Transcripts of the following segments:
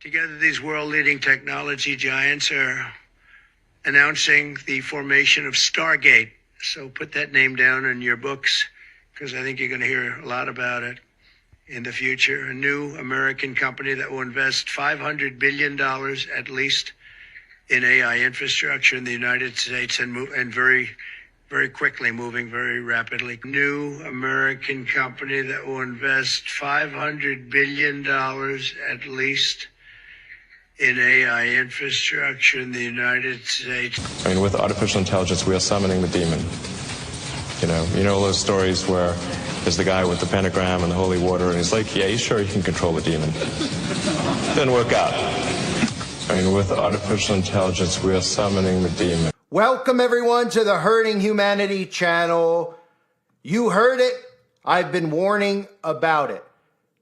Together, these world-leading technology giants are announcing the formation of Stargate. So put that name down in your books, because I think you're going to hear a lot about it in the future. A new American company that will invest $500 billion at least in AI infrastructure in the United States and very, very quickly, moving very rapidly. New American company that will invest $500 billion at least in AI infrastructure in the United States. I mean, with artificial intelligence, we are summoning the demon. You know those stories where there's the guy with the pentagram and the holy water, and he's like, yeah, he's sure he can control the demon. Didn't work out. I mean, with artificial intelligence, we are summoning the demon. Welcome, everyone, to the Hurting Humanity channel. You heard it. I've been warning about it.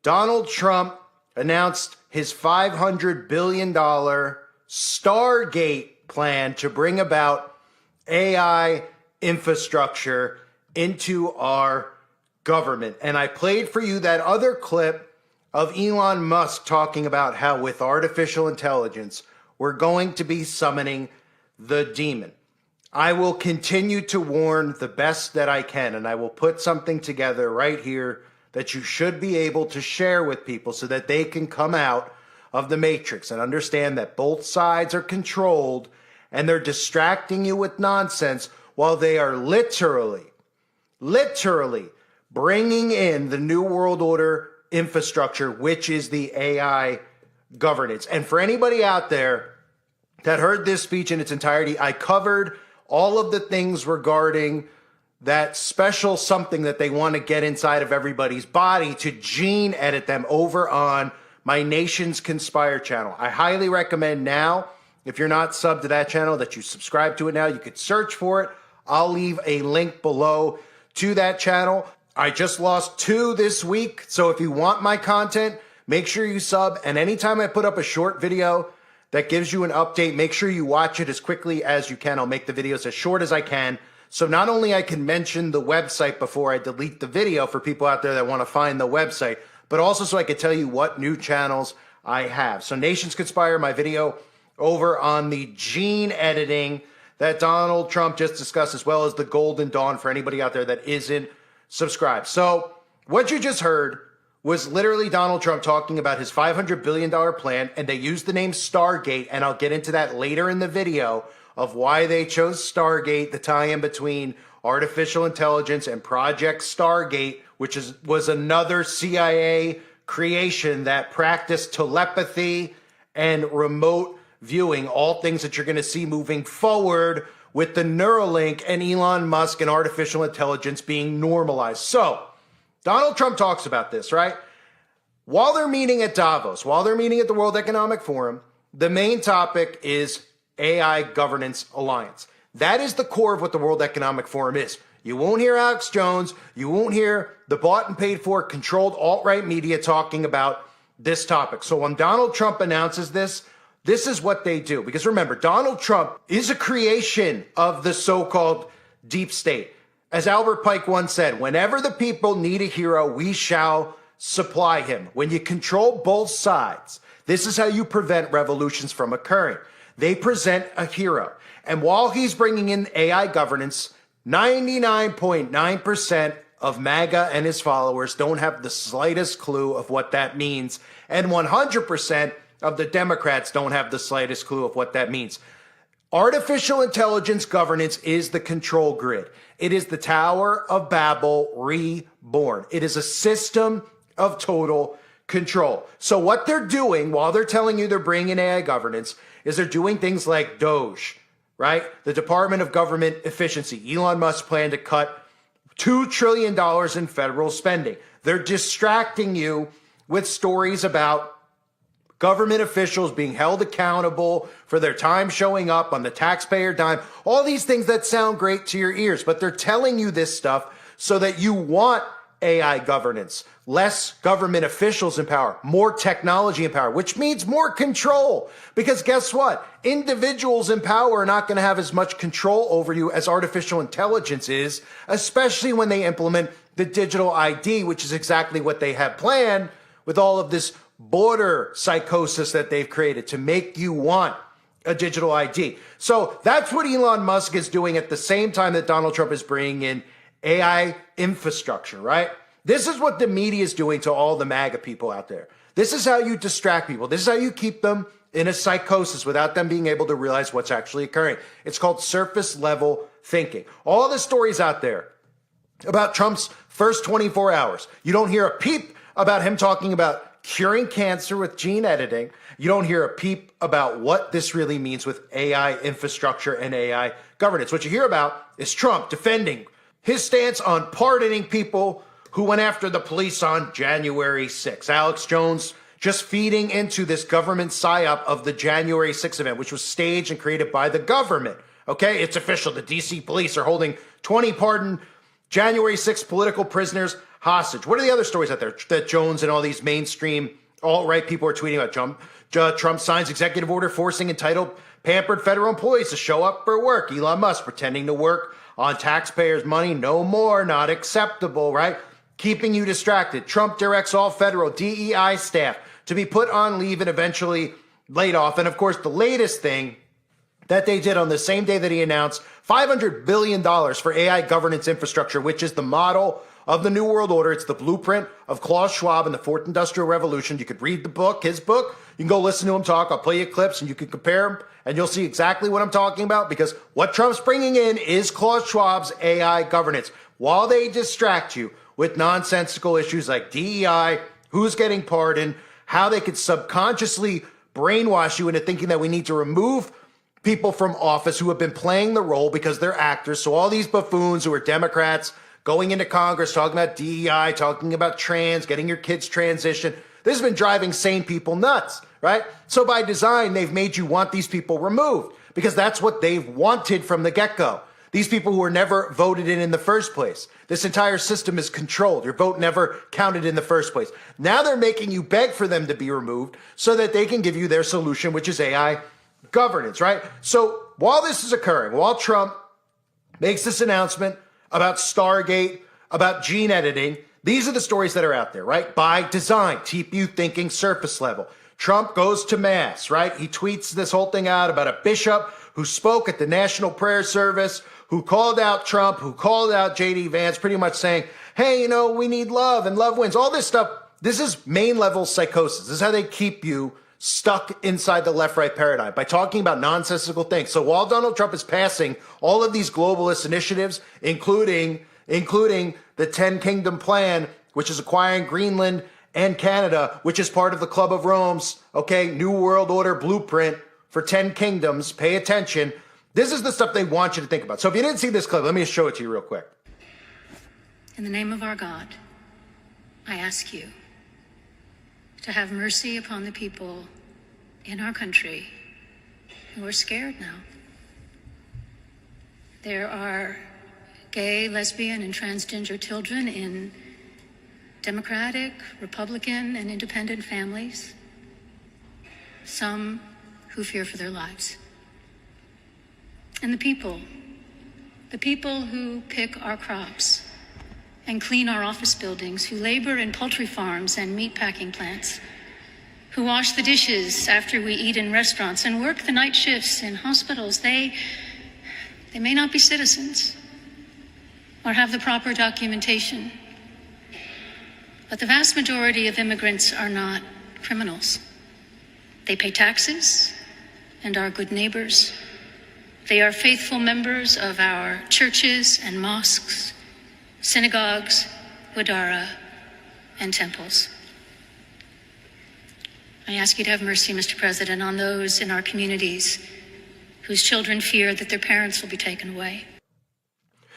Donald Trump announced his $500 billion Stargate plan to bring about AI infrastructure into our government. And I played for you that other clip of Elon Musk talking about how with artificial intelligence, we're going to be summoning the demon. I will continue to warn the best that I can, and I will put something together right here that you should be able to share with people so that they can come out of the matrix and understand that both sides are controlled and they're distracting you with nonsense while they are literally bringing in the New World Order infrastructure, which is the AI governance. And for anybody out there that heard this speech in its entirety, I covered all of the things regarding that special something that they want to get inside of everybody's body to gene edit them over on my Nations Conspire channel. I highly recommend now, if you're not subbed to that channel, that you subscribe to it now. You could search for it. I'll leave a link below to that channel. I just lost 2 this week, so if you want my content, make sure you sub. And anytime I put up a short video that gives you an update, make sure you watch it as quickly as you can. I'll make the videos as short as I can. So not only I can mention the website before I delete the video for people out there that want to find the website, but also so I can tell you what new channels I have. So Nations Conspire, my video over on the gene editing that Donald Trump just discussed, as well as the Golden Dawn for anybody out there that isn't subscribed. So what you just heard was literally Donald Trump talking about his $500 billion plan, and they used the name Stargate, and I'll get into that later in the video of why they chose Stargate, the tie-in between artificial intelligence and Project Stargate, which was another CIA creation that practiced telepathy and remote viewing, all things that you're going to see moving forward with the Neuralink and Elon Musk and artificial intelligence being normalized. So Donald Trump talks about this, right? While they're meeting at Davos, while they're meeting at the World Economic Forum, the main topic is AI Governance Alliance. That is the core of what the World Economic Forum is. You won't hear Alex Jones. You won't hear the bought and paid for controlled alt-right media talking about this topic. So when Donald Trump announces this, this is what they do. Because remember, Donald Trump is a creation of the so-called deep state. As Albert Pike once said, whenever the people need a hero, we shall supply him. When you control both sides, this is how you prevent revolutions from occurring. They present a hero. And while he's bringing in AI governance, 99.9% of MAGA and his followers don't have the slightest clue of what that means. And 100% of the Democrats don't have the slightest clue of what that means. Artificial intelligence governance is the control grid. It is the Tower of Babel reborn. It is a system of total control. So what they're doing while they're telling you they're bringing AI governance is they're doing things like DOGE, right? The Department of Government Efficiency. Elon Musk's plan to cut $2 trillion in federal spending. They're distracting you with stories about government officials being held accountable for their time showing up on the taxpayer dime. All these things that sound great to your ears, but they're telling you this stuff so that you want AI governance, less government officials in power, more technology in power, which means more control. Because guess what? Individuals in power are not going to have as much control over you as artificial intelligence is, especially when they implement the digital ID, which is exactly what they have planned with all of this border psychosis that they've created to make you want a digital ID. So that's what Elon Musk is doing at the same time that Donald Trump is bringing in AI infrastructure, right? This is what the media is doing to all the MAGA people out there. This is how you distract people. This is how you keep them in a psychosis without them being able to realize what's actually occurring. It's called surface level thinking. All the stories out there about Trump's first 24 hours, you don't hear a peep about him talking about curing cancer with gene editing. You don't hear a peep about what this really means with AI infrastructure and AI governance. What you hear about is Trump defending his stance on pardoning people who went after the police on January 6th. Alex Jones just feeding into this government psyop of the January 6th event, which was staged and created by the government. Okay, it's official. The DC police are holding 20 pardoned January 6th political prisoners hostage. What are the other stories out there that Jones and all these mainstream alt-right people are tweeting about? Trump signs executive order forcing entitled pampered federal employees to show up for work. Elon Musk pretending to work on taxpayers' money. No more, not acceptable, right? Keeping you distracted. Trump directs all federal DEI staff to be put on leave and eventually laid off. And of course, the latest thing that they did on the same day that he announced $500 billion for AI governance infrastructure, which is the model of the New World Order. It's the blueprint of Klaus Schwab and the Fourth Industrial Revolution. You could read the book, his book. You can go listen to him talk. I'll play you clips and you can compare them and you'll see exactly what I'm talking about, because what Trump's bringing in is Klaus Schwab's AI governance. While they distract you with nonsensical issues like DEI, who's getting pardoned, how they could subconsciously brainwash you into thinking that we need to remove people from office who have been playing the role because they're actors. So all these buffoons who are Democrats going into Congress, talking about DEI, talking about trans, getting your kids transitioned. This has been driving sane people nuts, right? So by design, they've made you want these people removed because that's what they've wanted from the get-go. These people who were never voted in the first place. This entire system is controlled. Your vote never counted in the first place. Now they're making you beg for them to be removed so that they can give you their solution, which is AI governance, right? So while this is occurring, while Trump makes this announcement about Stargate, about gene editing, these are the stories that are out there, right? By design, keep you thinking surface level. Trump goes to mass, right? He tweets this whole thing out about a bishop who spoke at the National Prayer Service, who called out Trump, who called out J.D. Vance, pretty much saying, hey, we need love and love wins. All this stuff, this is main level psychosis. This is how they keep you stuck inside the left-right paradigm by talking about nonsensical things. So while Donald Trump is passing all of these globalist initiatives, including the 10 Kingdom Plan, which is acquiring Greenland and Canada, which is part of the Club of Rome's, New World Order blueprint for 10 kingdoms, pay attention. This is the stuff they want you to think about. So if you didn't see this clip, let me just show it to you real quick. In the name of our God, I ask you to have mercy upon the people in our country who are scared now. There are gay, lesbian, and transgender children in Democratic, Republican, and independent families, some who fear for their lives. And the people who pick our crops and clean our office buildings, who labor in poultry farms and meat packing plants, who wash the dishes after we eat in restaurants and work the night shifts in hospitals, they may not be citizens or have the proper documentation, but the vast majority of immigrants are not criminals. They pay taxes and are good neighbors. They are faithful members of our churches and mosques, synagogues, Wadara, and temples. I ask you to have mercy, Mr. President, on those in our communities whose children fear that their parents will be taken away.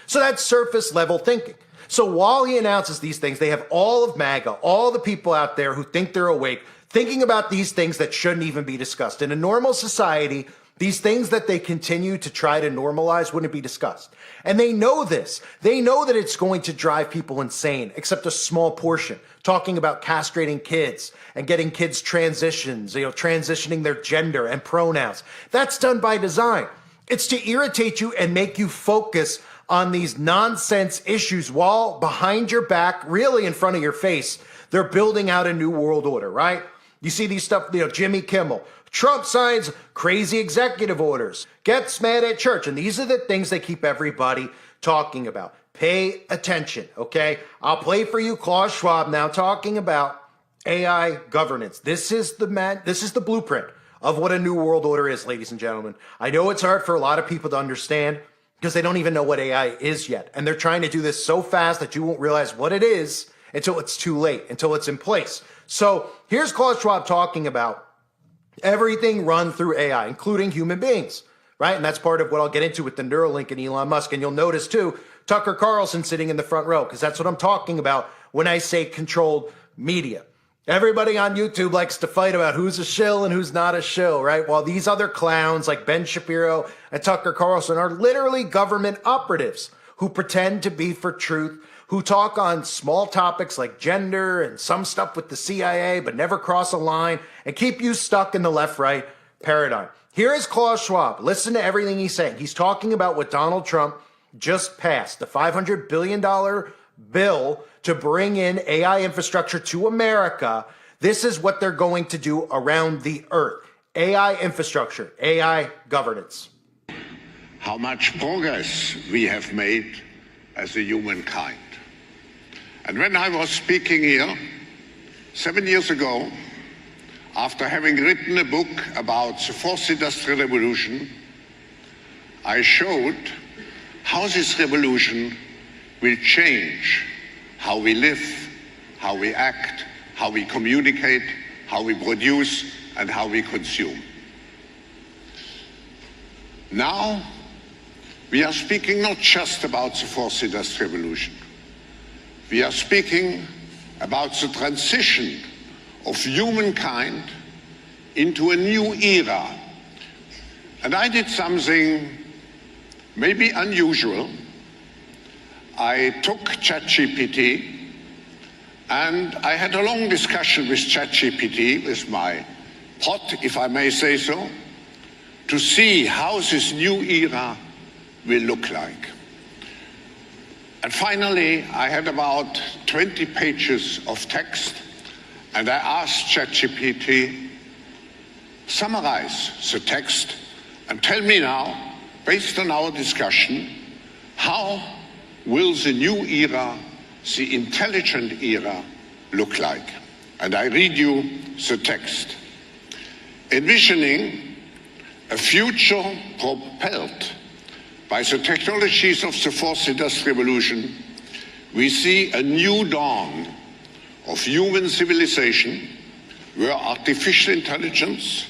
So that's surface level thinking. So while he announces these things, they have all of MAGA, all the people out there who think they're awake, thinking about these things that shouldn't even be discussed. In a normal society, these things that they continue to try to normalize wouldn't be discussed. And they know this. They know that it's going to drive people insane, except a small portion, talking about castrating kids and getting kids transitions, transitioning their gender and pronouns. That's done by design. It's to irritate you and make you focus on these nonsense issues while behind your back, really in front of your face, they're building out a new world order, right? You see these stuff, Jimmy Kimmel. Trump signs crazy executive orders, gets mad at church. And these are the things they keep everybody talking about. Pay attention, okay? I'll play for you Klaus Schwab now talking about AI governance. This is the blueprint of what a new world order is, ladies and gentlemen. I know it's hard for a lot of people to understand because they don't even know what AI is yet. And they're trying to do this so fast that you won't realize what it is until it's too late, until it's in place. So here's Klaus Schwab talking about everything run through AI, including human beings, right? And that's part of what I'll get into with the Neuralink and Elon Musk. And you'll notice too, Tucker Carlson sitting in the front row, because that's what I'm talking about when I say controlled media. Everybody on YouTube likes to fight about who's a shill and who's not a shill, right? While these other clowns like Ben Shapiro and Tucker Carlson are literally government operatives who pretend to be for truth, who talk on small topics like gender and some stuff with the CIA, but never cross a line and keep you stuck in the left-right paradigm. Here is Klaus Schwab. Listen to everything he's saying. He's talking about what Donald Trump just passed, the $500 billion bill to bring in AI infrastructure to America. This is what they're going to do around the earth. AI infrastructure, AI governance. How much progress we have made as a humankind. And when I was speaking here 7 years ago, after having written a book about the fourth industrial revolution, I showed how this revolution will change how we live, how we act, how we communicate, how we produce, and how we consume. Now, we are speaking not just about the fourth industrial revolution. We are speaking about the transition of humankind into a new era. And I did something maybe unusual. I took ChatGPT and I had a long discussion with ChatGPT, with my pot, if I may say so, to see how this new era will look like. And finally, I had about 20 pages of text, and I asked ChatGPT, summarize the text and tell me now, based on our discussion, how will the new era, the intelligent era, look like? And I read you the text. Envisioning a future propelled by the technologies of the fourth industrial revolution, we see a new dawn of human civilization where artificial intelligence,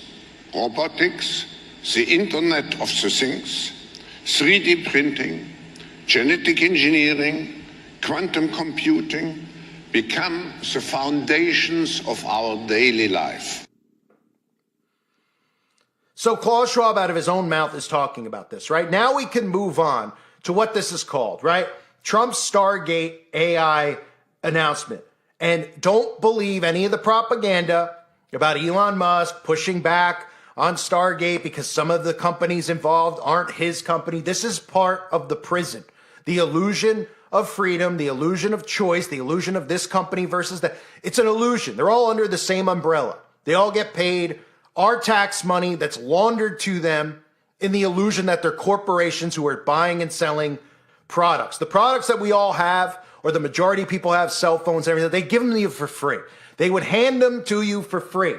robotics, the Internet of the Things, 3D printing, genetic engineering, quantum computing become the foundations of our daily life. So Klaus Schwab out of his own mouth is talking about this, right? Now we can move on to what this is called, right? Trump's Stargate AI announcement. And don't believe any of the propaganda about Elon Musk pushing back on Stargate because some of the companies involved aren't his company. This is part of the prison. The illusion of freedom, the illusion of choice, the illusion of this company versus that. It's an illusion. They're all under the same umbrella. They all get paid our tax money that's laundered to them in the illusion that they're corporations who are buying and selling products. The products that we all have, or the majority of people have, cell phones and everything, they give them to you for free. They would hand them to you for free.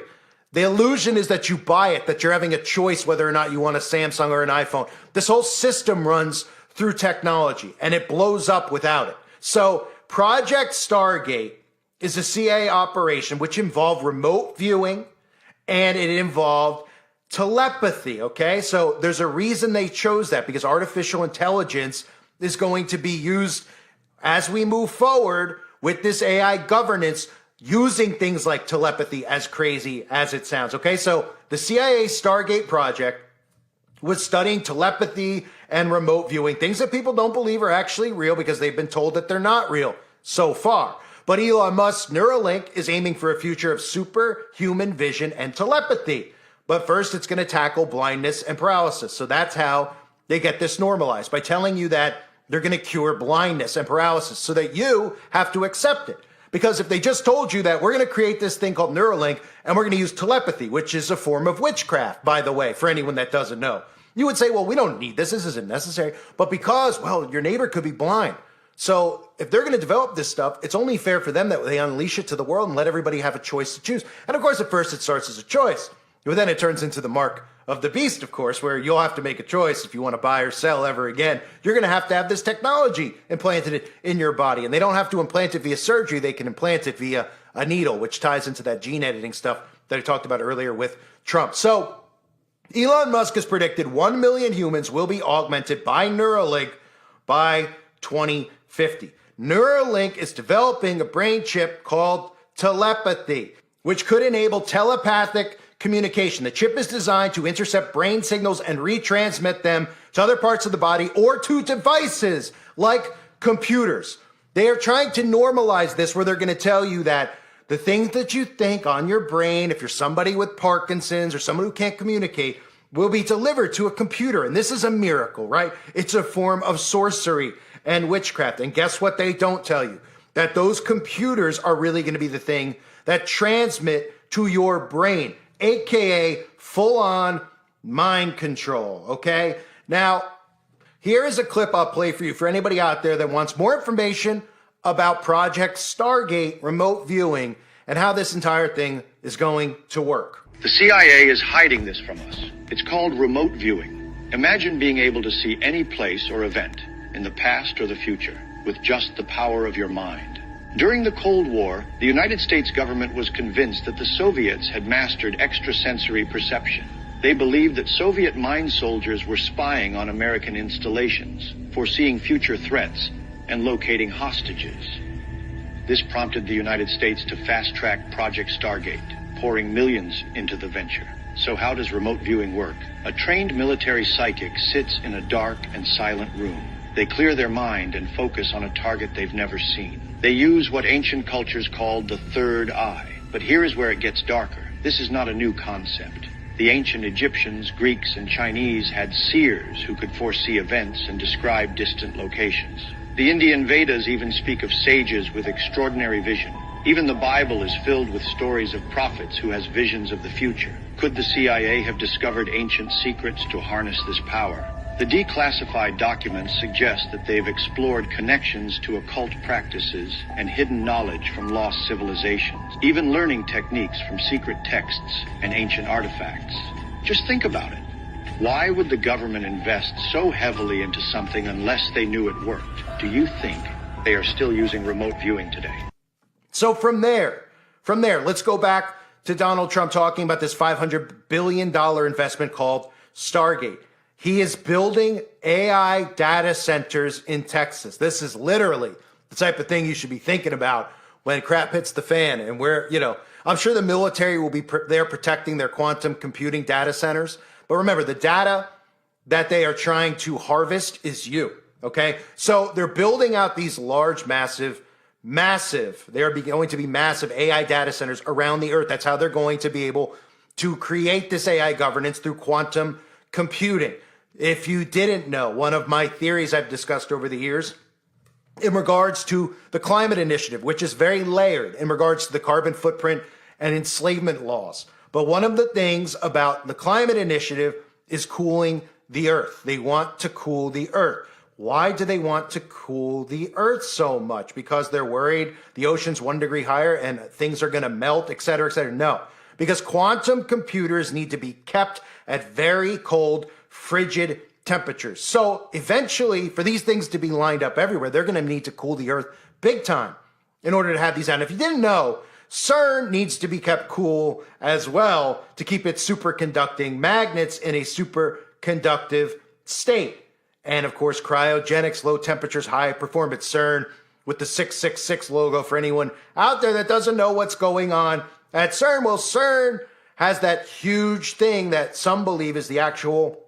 The illusion is that you buy it, that you're having a choice whether or not you want a Samsung or an iPhone. This whole system runs through technology, and it blows up without it. So Project Stargate is a CIA operation which involved remote viewing, and it involved telepathy, okay? So there's a reason they chose that, because artificial intelligence is going to be used as we move forward with this AI governance, using things like telepathy, as crazy as it sounds, okay? So the CIA Stargate project was studying telepathy and remote viewing, things that people don't believe are actually real because they've been told that they're not real so far. But Elon Musk's Neuralink is aiming for a future of superhuman vision and telepathy. But first, it's going to tackle blindness and paralysis. So that's how they get this normalized, by telling you that they're going to cure blindness and paralysis so that you have to accept it. Because if they just told you that we're going to create this thing called Neuralink and we're going to use telepathy, which is a form of witchcraft, by the way, for anyone that doesn't know, you would say, well, we don't need this. This isn't necessary. But because, well, your neighbor could be blind. So if they're going to develop this stuff, it's only fair for them that they unleash it to the world and let everybody have a choice to choose. And of course, at first it starts as a choice. But then it turns into the mark of the beast, of course, where you'll have to make a choice if you want to buy or sell ever again. You're going to have this technology implanted in your body. And they don't have to implant it via surgery. They can implant it via a needle, which ties into that gene editing stuff that I talked about earlier with Trump. So Elon Musk has predicted 1 million humans will be augmented by Neuralink by 2050. Neuralink is developing a brain chip called telepathy, which could enable telepathic communication. The chip is designed to intercept brain signals and retransmit them to other parts of the body or to devices like computers. They are trying to normalize this where they're going to tell you that the things that you think on your brain, if you're somebody with Parkinson's or someone who can't communicate, will be delivered to a computer. And this is a miracle, right? It's a form of sorcery and witchcraft. And guess what they don't tell you? That those computers are really going to be the thing that transmit to your brain, aka full-on mind control, okay? Now, here is a clip I'll play for you for anybody out there that wants more information about Project Stargate remote viewing and how this entire thing is going to work. The CIA is hiding this from us. It's called remote viewing. Imagine being able to see any place or event in the past or the future with just the power of your mind. During the Cold War, the United States government was convinced that the Soviets had mastered extrasensory perception. They believed that Soviet mind soldiers were spying on American installations, foreseeing future threats, and locating hostages. This prompted the United States to fast-track Project Stargate, pouring millions into the venture. So how does remote viewing work? A trained military psychic sits in a dark and silent room. They clear their mind and focus on a target they've never seen. They use what ancient cultures called the third eye. But here is where it gets darker. This is not a new concept. The ancient Egyptians, Greeks, and Chinese had seers who could foresee events and describe distant locations. The Indian Vedas even speak of sages with extraordinary vision. Even the Bible is filled with stories of prophets who has visions of the future. Could the CIA have discovered ancient secrets to harness this power? The declassified documents suggest that they've explored connections to occult practices and hidden knowledge from lost civilizations, even learning techniques from secret texts and ancient artifacts. Just think about it. Why would the government invest so heavily into something unless they knew it worked? Do you think they are still using remote viewing today? So from there, let's go back to Donald Trump talking about this $500 billion investment called Stargate. He is building AI data centers in Texas. This is literally the type of thing you should be thinking about when crap hits the fan and where, I'm sure the military will be there protecting their quantum computing data centers. But remember, the data that they are trying to harvest is you, okay? So they're building out these large, massive, they are going to be massive AI data centers around the earth. That's how they're going to be able to create this AI governance through quantum computing. If you didn't know, one of my theories I've discussed over the years in regards to the climate initiative, which is very layered in regards to the carbon footprint and enslavement laws. But one of the things about the climate initiative is cooling the earth. They want to cool the earth. Why do they want to cool the earth so much? Because they're worried the ocean's 1 degree higher and things are going to melt, et cetera, et cetera. No, because quantum computers need to be kept at very cold, frigid temperatures. So eventually, for these things to be lined up everywhere, they're going to need to cool the earth big time in order to have these out. And if you didn't know, CERN needs to be kept cool as well to keep its superconducting magnets in a superconductive state. And of course, cryogenics, low temperatures, high performance, CERN with the 666 logo for anyone out there that doesn't know what's going on at CERN. Well, CERN has that huge thing that some believe is the actual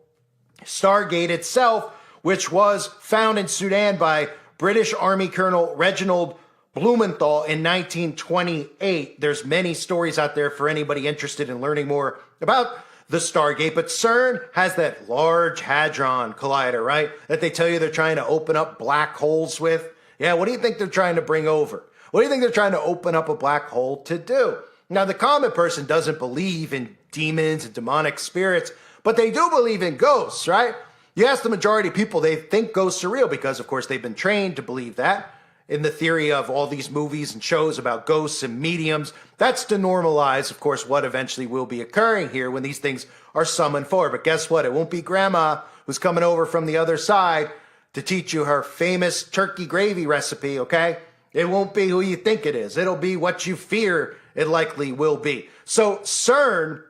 Stargate itself, which was found in Sudan by British Army Colonel Reginald Blumenthal in 1928. There's many stories out there for anybody interested in learning more about the Stargate, but CERN has that Large Hadron Collider, right? That they tell you they're trying to open up black holes with. Yeah, what do you think they're trying to bring over? What do you think they're trying to open up a black hole to do? Now, the common person doesn't believe in demons and demonic spirits, but they do believe in ghosts, right? You ask the majority of people, they think ghosts are real because, of course, they've been trained to believe that in the theory of all these movies and shows about ghosts and mediums. That's to normalize, of course, what eventually will be occurring here when these things are summoned forward. But guess what? It won't be grandma who's coming over from the other side to teach you her famous turkey gravy recipe, okay? It won't be who you think it is. It'll be what you fear it likely will be. So CERN,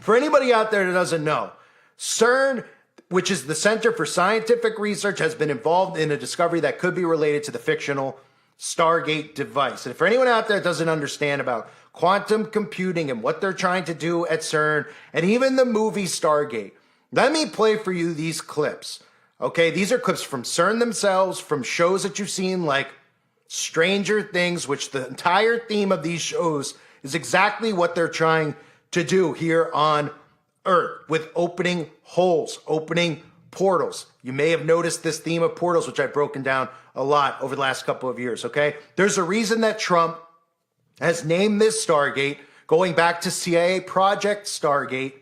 for anybody out there that doesn't know, CERN, which is the Center for Scientific Research, has been involved in a discovery that could be related to the fictional Stargate device. And for anyone out there that doesn't understand about quantum computing and what they're trying to do at CERN, and even the movie Stargate, let me play for you these clips. Okay, these are clips from CERN themselves, from shows that you've seen like Stranger Things, which the entire theme of these shows is exactly what they're trying to do here on Earth with opening holes, opening portals. You may have noticed this theme of portals, which I've broken down a lot over the last couple of years, okay? There's a reason that Trump has named this Stargate, going back to CIA Project Stargate,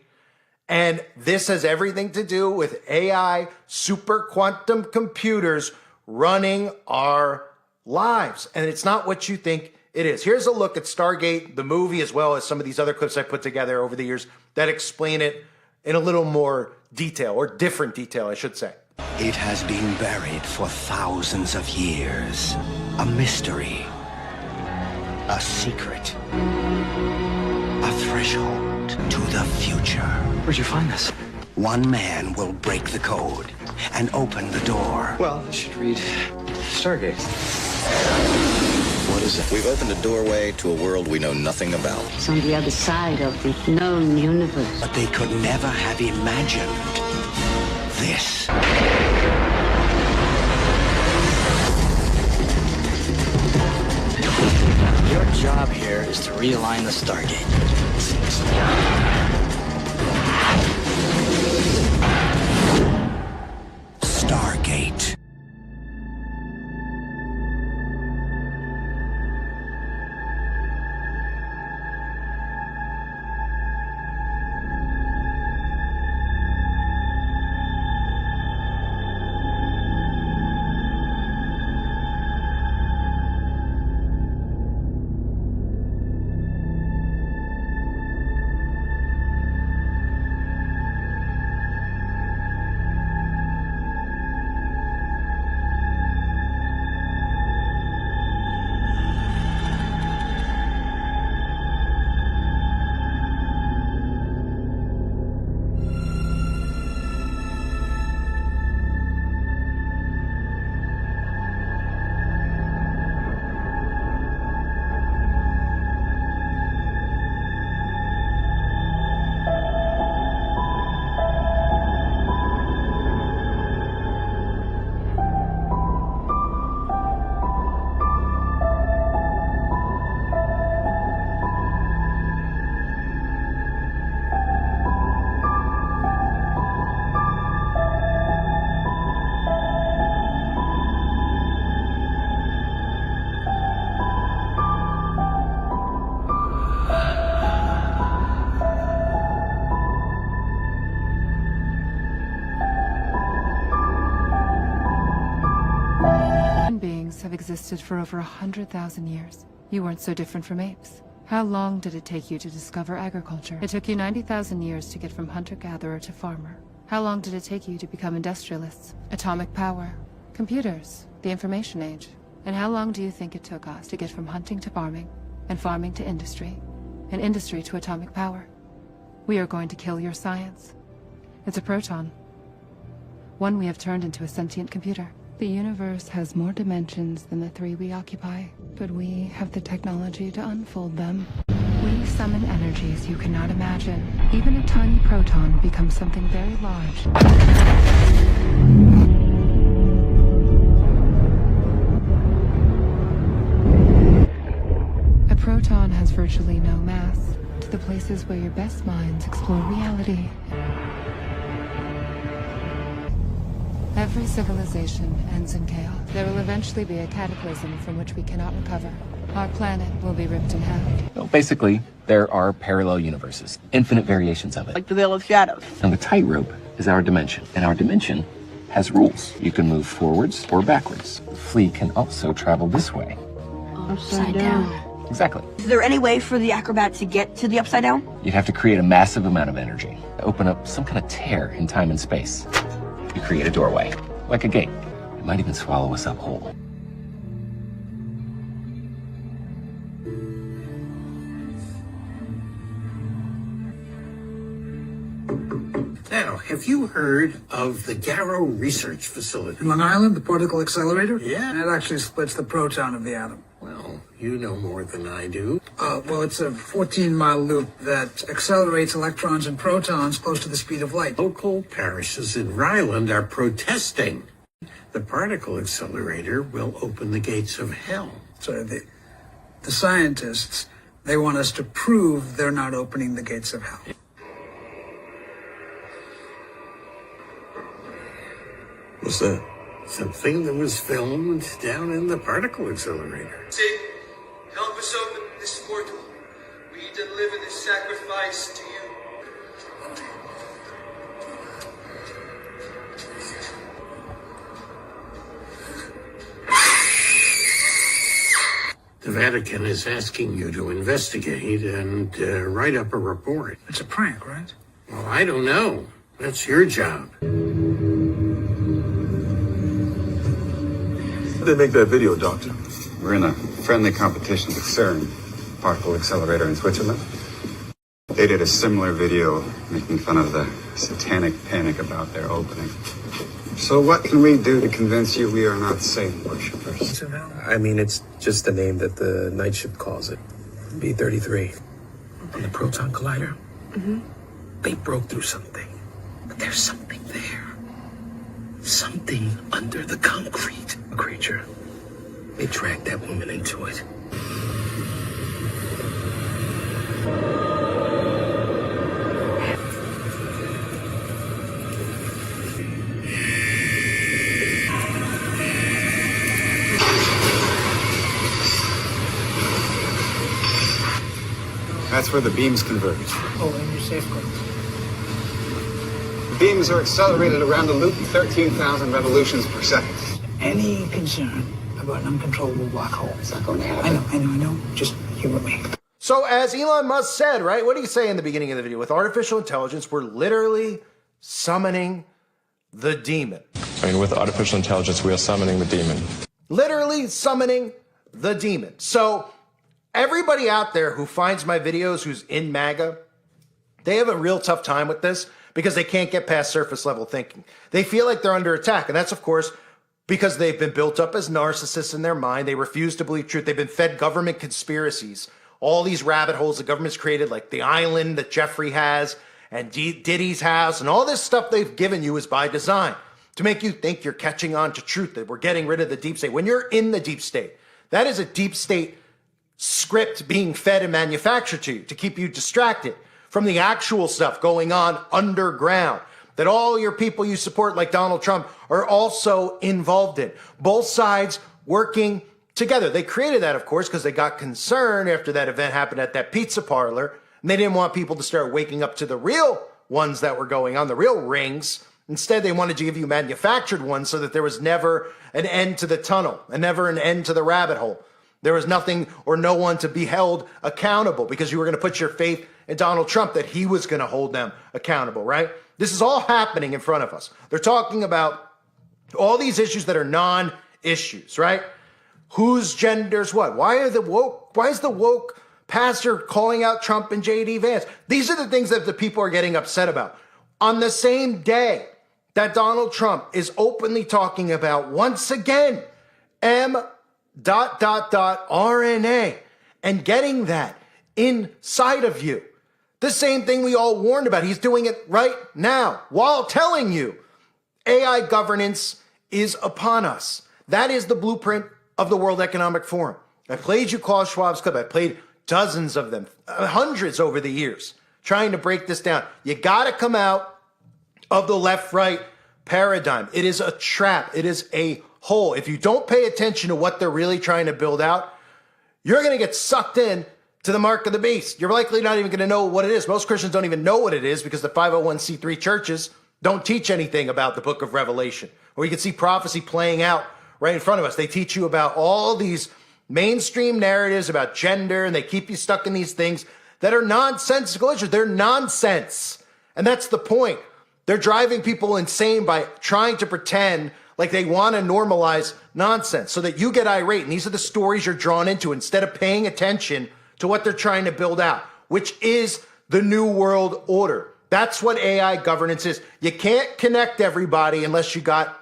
and this has everything to do with AI, super quantum computers running our lives. And it's not what you think it is. Here's a look at Stargate, the movie, as well as some of these other clips I put together over the years that explain it in a little more detail, or different detail, I should say. It has been buried for thousands of years. A mystery. A secret. A threshold to the future. Where'd you find this? One man will break the code and open the door. Well, this should read Stargate. What is it? We've opened a doorway to a world we know nothing about. It's on the other side of the known universe. But they could never have imagined this. Your job here is to realign the Stargate. Stargate. Have existed for over 100,000 years. You weren't so different from apes. How long did it take you to discover agriculture? It took you 90,000 years to get from hunter-gatherer to farmer. How long did it take you to become industrialists? Atomic power, computers, the information age. And how long do you think it took us to get from hunting to farming, and farming to industry, and industry to atomic power? We are going to kill your science. It's a proton. One we have turned into a sentient computer. The universe has more dimensions than the 3 we occupy, but we have the technology to unfold them. We summon energies you cannot imagine. Even a tiny proton becomes something very large. A proton has virtually no mass. To the places where your best minds explore reality. Every civilization ends in chaos. There will eventually be a cataclysm from which we cannot recover. Our planet will be ripped in half. Well, basically, there are parallel universes, infinite variations of it. Like the Veil of Shadows. And the tightrope is our dimension. And our dimension has rules. You can move forwards or backwards. The flea can also travel this way. Upside down. Exactly. Is there any way for the acrobat to get to the upside down? You'd have to create a massive amount of energy. Open up some kind of tear in time and space. You create a doorway, like a gate. It might even swallow us up whole. Now, have you heard of the N.W.0 research facility? In Long Island, the particle accelerator? Yeah. It actually splits the proton of the atom. Well, you know more than I do. Well, it's a 14-mile loop that accelerates electrons and protons close to the speed of light. Local parishes in Ryland are protesting. The particle accelerator will open the gates of hell. So the scientists, they want us to prove they're not opening the gates of hell. What's that? Something that was filmed down in the particle accelerator. Say, help us open this portal. We deliver this sacrifice to you. The Vatican is asking you to investigate and write up a report. It's a prank, right? Well, I don't know. That's your job. How did they make that video, Doctor? We're in a friendly competition with CERN, particle accelerator in Switzerland. They did a similar video making fun of the satanic panic about their opening. So what can we do to convince you we are not Satan worshippers? I mean, it's just the name that the night ship calls it. B-33. And the proton collider. They broke through something. But there's something there. Something under the concrete. A creature. They dragged that woman into it. That's where the beams converge. Oh, and your safeguards. The beams are accelerated around the loop at 13,000 revolutions per second. Any concern about an uncontrollable black hole? It's not going to happen. I know. Just humor me. So as Elon Musk said, right? What did he say in the beginning of the video? With artificial intelligence, we're literally summoning the demon. I mean, with artificial intelligence, we are summoning the demon. Literally summoning the demon. So everybody out there who finds my videos, who's in MAGA, they have a real tough time with this because they can't get past surface level thinking. They feel like they're under attack. And that's, of course, because they've been built up as narcissists in their mind. They refuse to believe truth. They've been fed government conspiracies. All these rabbit holes the government's created, like the island that Jeffrey has and Diddy's house, and all this stuff they've given you is by design to make you think you're catching on to truth, that we're getting rid of the deep state. When you're in the deep state, that is a deep state script being fed and manufactured to you to keep you distracted from the actual stuff going on underground that all your people you support, like Donald Trump, are also involved in. Both sides working together. They created that, of course, because they got concerned after that event happened at that pizza parlor, and they didn't want people to start waking up to the real ones that were going on, the real rings. Instead, they wanted to give you manufactured ones so that there was never an end to the tunnel and never an end to the rabbit hole. There was nothing or no one to be held accountable because you were going to put your faith in Donald Trump that he was going to hold them accountable, right? This is all happening in front of us. They're talking about all these issues that are non-issues, right? Whose gender's what? Why is the woke pastor calling out Trump and J.D. Vance? These are the things that the people are getting upset about. On the same day that Donald Trump is openly talking about, once again, RNA and getting that inside of you. The same thing we all warned about. He's doing it right now while telling you AI governance is upon us. That is the blueprint of the World Economic Forum. I played you Klaus Schwab's clip. I played dozens of them, hundreds over the years, trying to break this down. You got to come out of the left-right paradigm. It is a trap. It is a hole. If you don't pay attention to what they're really trying to build out, you're going to get sucked in to the mark of the beast. You're likely not even going to know what it is. Most Christians don't even know what it is because the 501c3 churches don't teach anything about the book of Revelation. Or you can see prophecy playing out right in front of us. They teach you about all these mainstream narratives about gender, and they keep you stuck in these things that are nonsensical issues. They're nonsense. And that's the point. They're driving people insane by trying to pretend like they want to normalize nonsense so that you get irate. And these are the stories you're drawn into instead of paying attention to what they're trying to build out, which is the New World Order. That's what AI governance is. You can't connect everybody unless you got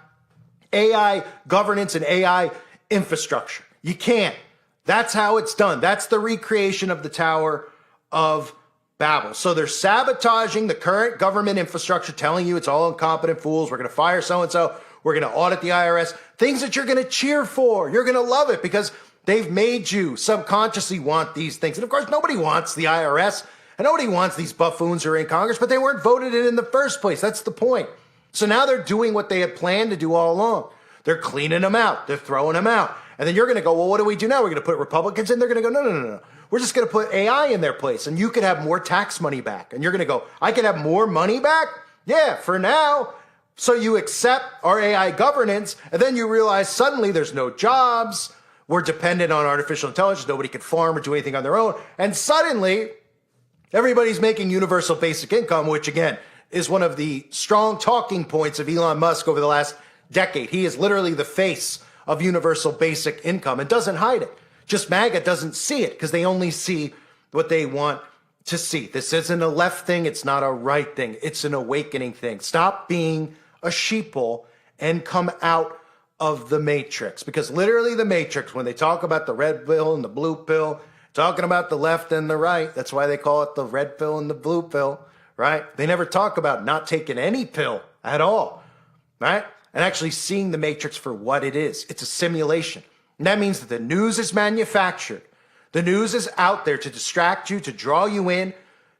AI governance and AI infrastructure. You can't. That's how it's done. That's the recreation of the Tower of Babel. So they're sabotaging the current government infrastructure, telling you it's all incompetent fools. We're going to fire so-and-so. We're going to audit the IRS. Things that you're going to cheer for. You're going to love it because they've made you subconsciously want these things. And of course, nobody wants the IRS and nobody wants these buffoons who are in Congress, but they weren't voted in the first place. That's the point. So now they're doing what they had planned to do all along. They're cleaning them out. They're throwing them out. And then you're going to go, well, what do we do now? We're going to put Republicans in. They're going to go, no. We're just going to put AI in their place and you could have more tax money back. And you're going to go, I could have more money back? Yeah, for now. So you accept our AI governance and then you realize suddenly there's no jobs. We're dependent on artificial intelligence. Nobody can farm or do anything on their own. And suddenly everybody's making universal basic income, which again is one of the strong talking points of Elon Musk over the last decade. He is literally the face of universal basic income and doesn't hide it. Just MAGA doesn't see it because they only see what they want to see. This isn't a left thing. It's not a right thing. It's an awakening thing. Stop being a sheeple and come out of the matrix, because literally the matrix, when they talk about the red pill and the blue pill, talking about the left and the right, that's why they call it the red pill and the blue pill, right? They never talk about not taking any pill at all, right? And actually seeing the matrix for what it is. It's a simulation. And that means that the news is manufactured. The news is out there to distract you, to draw you in,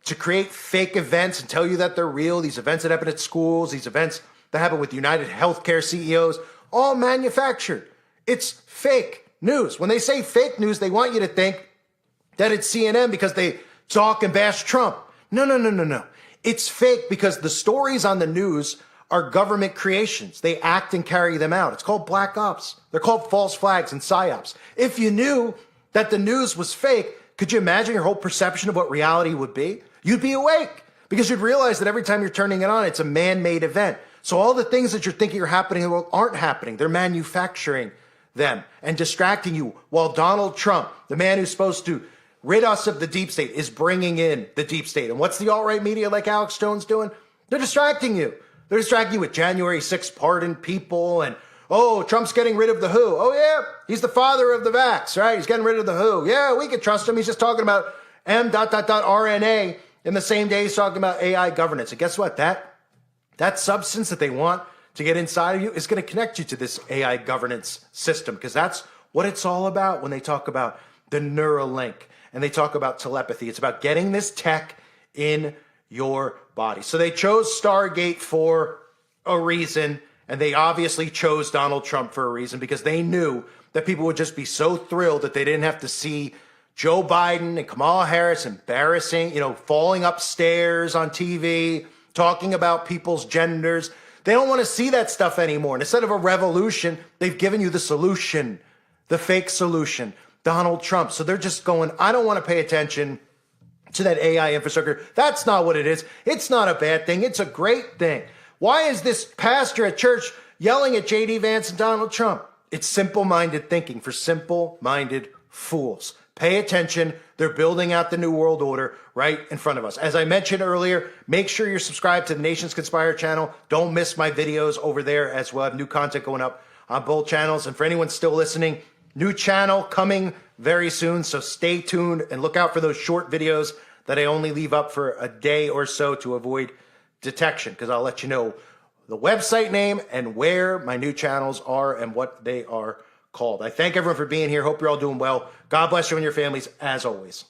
to create fake events and tell you that they're real. These events that happen at schools, these events that happen with United Healthcare CEOs, all manufactured. It's fake news. When they say fake news, they want you to think that it's CNN because they talk and bash Trump. No. It's fake because the stories on the news are government creations. They act and carry them out. It's called black ops. They're called false flags and psyops. If you knew that the news was fake, could you imagine your whole perception of what reality would be? You'd be awake because you'd realize that every time you're turning it on, it's a man-made event. So all the things that you're thinking are happening in the world aren't happening. They're manufacturing them and distracting you while Donald Trump, the man who's supposed to rid us of the deep state, is bringing in the deep state. And what's the alt-right media like Alex Jones doing? They're distracting you. They're distracting you with January 6th pardoned people and, oh, Trump's getting rid of the WHO. Oh, yeah, he's the father of the vax, right? He's getting rid of the WHO. Yeah, we could trust him. He's just talking about RNA in the same day he's talking about AI governance. And guess what? That substance that they want to get inside of you is going to connect you to this AI governance system, because that's what it's all about when they talk about the Neuralink and they talk about telepathy. It's about getting this tech in your body. So they chose Stargate for a reason, and they obviously chose Donald Trump for a reason, because they knew that people would just be so thrilled that they didn't have to see Joe Biden and Kamala Harris embarrassing, falling upstairs on TV, talking about people's genders. They don't want to see that stuff anymore. And instead of a revolution, they've given you the solution, the fake solution, Donald Trump. So they're just going, I don't want to pay attention to that AI infrastructure. That's not what it is. It's not a bad thing. It's a great thing. Why is this pastor at church yelling at J.D. Vance and Donald Trump? It's simple-minded thinking for simple-minded fools. Pay attention. They're building out the New World Order right in front of us. As I mentioned earlier, make sure you're subscribed to the Nations Conspire channel. Don't miss my videos over there as well. I have new content going up on both channels. And for anyone still listening, new channel coming very soon. So stay tuned and look out for those short videos that I only leave up for a day or so to avoid detection, because I'll let you know the website name and where my new channels are and what they are called. I thank everyone for being here. Hope you're all doing well. God bless you and your families as always.